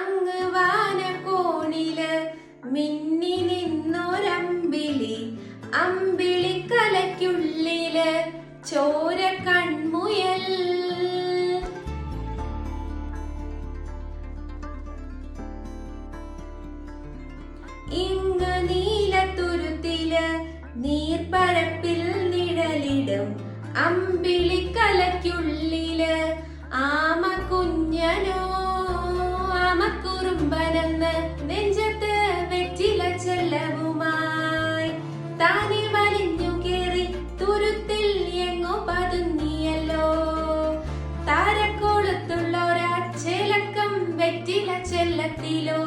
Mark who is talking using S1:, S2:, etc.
S1: അങ്ങ് വാനകോണില് മിന്നി നിന്നൊരമ്പിളി, അമ്പിളിക്കലയ്ക്കുള്ളില് ചോര കൺമുയൽ. ഇങ്ങ് നീലത്തുരുത്തില് നീർപ്പരപ്പിൽ നിഴലിടും അമ്പിളിക്കലയ്ക്കുള്ളില് ആമ കുഞ്ഞനോ ആമക്കുറുമ്പനെന്ന് നെഞ്ചത്ത് വെറ്റില ചെല്ലവുമായി താനെ വലിഞ്ഞു കേറി തുരുത്തിൽ എങ്ങോ പതുങ്ങിയല്ലോ. താരക്കോളത്തുള്ള ഒരാ ചെലക്കം വെറ്റില ചെല്ലത്തിലോ.